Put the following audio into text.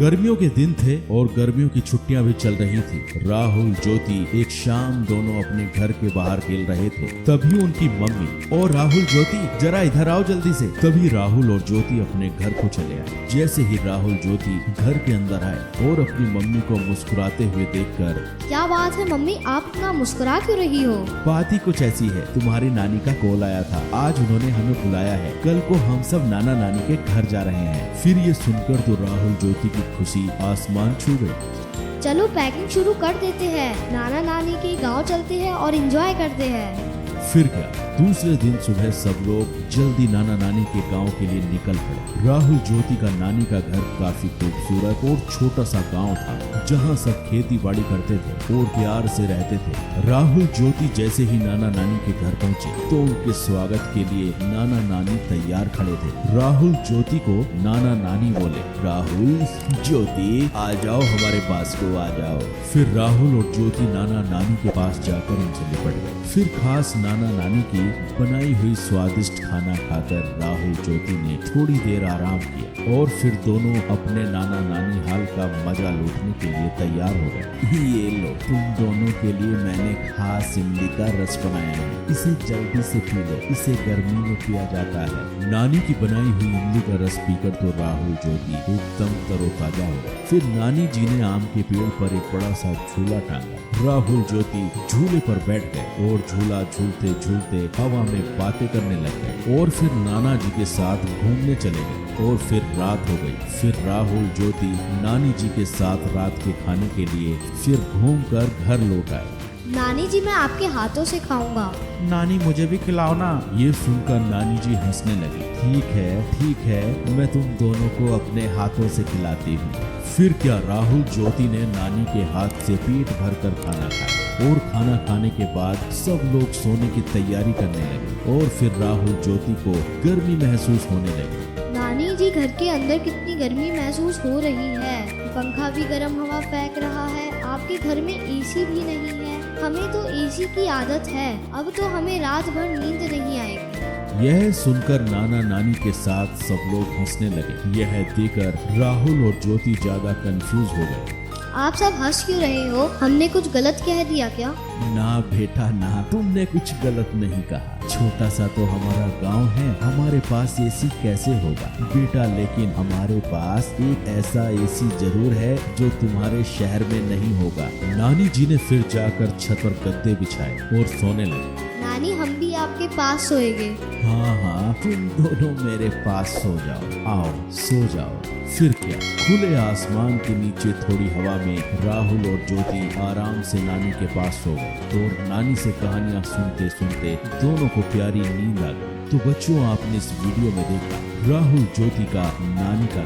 गर्मियों के दिन थे और गर्मियों की छुट्टियां भी चल रही थी। राहुल ज्योति एक शाम दोनों अपने घर के बाहर खेल रहे थे। तभी उनकी मम्मी और राहुल ज्योति जरा इधर आओ जल्दी से। तभी राहुल और ज्योति अपने घर को चले आए। जैसे ही राहुल ज्योति घर के अंदर आए और अपनी मम्मी को मुस्कुराते हुए देखकर, क्या बात है मम्मी, आप इतना मुस्कुरा क्यों रही हो? बात ही कुछ ऐसी है, तुम्हारी नानी का कॉल आया था। आज उन्होंने हमें बुलाया है। कल को हम सब नाना नानी के घर जा रहे हैं। फिर ये सुनकर तो राहुल ज्योति की खुशी आसमान छू गई। चलो पैकिंग शुरू कर देते हैं, नाना नानी के गांव चलते हैं और एंजॉय करते हैं। फिर क्या, दूसरे दिन सुबह सब लोग जल्दी नाना नानी के गांव के लिए निकल पड़े। राहुल ज्योति का नानी का घर काफी खूबसूरत और छोटा सा गांव था, जहां सब खेती बाड़ी करते थे और प्यार से रहते थे। राहुल ज्योति जैसे ही नाना नानी के घर पहुंचे तो उनके स्वागत के लिए नाना नानी तैयार खड़े थे। राहुल ज्योति को नाना नानी बोले, राहुल ज्योति आ जाओ, हमारे पास को आ जाओ। फिर राहुल और ज्योति नाना नानी के पास जाकर उनसे लिपट गए। फिर खास नाना नानी की बनाई हुई स्वादिष्ट खाना खाकर राहुल ज्योति ने थोड़ी देर आराम किया और फिर दोनों अपने नाना नानी हाल का मजा लूटने के लिए तैयार हो गए। ये लो, तुम दोनों के लिए मैंने खास इमली का रस बनाया है, इसे जल्दी से पी लो, इसे गर्मी में पिया जाता है। नानी की बनाई हुई इमली का रस पीकर तो राहुल ज्योति एकदम तरोताजा हो गए। फिर नानी जी ने आम के पेड़ पर एक बड़ा सा झूला टांगा। राहुल ज्योति झूले पर बैठ गए और झूला झूलते झूलते हवा में बातें करने लग गए और फिर नाना जी के साथ घूमने चले गए और फिर रात हो गई। फिर राहुल ज्योति नानी जी के साथ रात के खाने के लिए फिर घूमकर घर लौट आए। नानी जी, मैं आपके हाथों से खाऊंगा। नानी मुझे भी खिलाओ ना। ये सुनकर नानी जी हंसने लगी। ठीक है, मैं तुम दोनों को अपने हाथों से खिलाती हूँ। फिर क्या, राहुल ज्योति ने नानी के हाथ से पेट भरकर खाना खाया और खाना खाने के बाद सब लोग सोने की तैयारी करने लगे और फिर राहुल ज्योति को गर्मी महसूस होने लगी। नानी जी, घर के अंदर कितनी गर्मी महसूस हो रही है। पंखा भी गर्म हवा फेंक रहा है। आपके घर में एसी भी नहीं है। हमें तो एसी की आदत है, अब तो हमें रात भर नींद नहीं आएगी। यह सुनकर नाना नानी के साथ सब लोग हंसने लगे। यह देखकर राहुल और ज्योति ज्यादा कंफ्यूज हो गए। आप सब हंस क्यों रहे हो? हमने कुछ गलत कह दिया क्या? ना बेटा ना, तुमने कुछ गलत नहीं कहा। छोटा सा तो हमारा गांव है, हमारे पास एसी कैसे होगा बेटा, लेकिन हमारे पास एक ऐसा एसी जरूर है जो तुम्हारे शहर में नहीं होगा। नानी जी ने फिर जाकर छत पर गद्दे बिछाए और सोने लगे। नानी, हम भी आपके पास सोएंगे। हाँ, तुम दोनों मेरे पास सो जाओ। आओ सो जाओ। फिर क्या, खुले आसमान के नीचे थोड़ी हवा में राहुल और ज्योति आराम से नानी के पास सो गए और नानी से कहानियां सुनते सुनते दोनों को प्यारी नींद आ गई। तो बच्चों, आपने इस वीडियो में देखा राहुल ज्योति का नानी का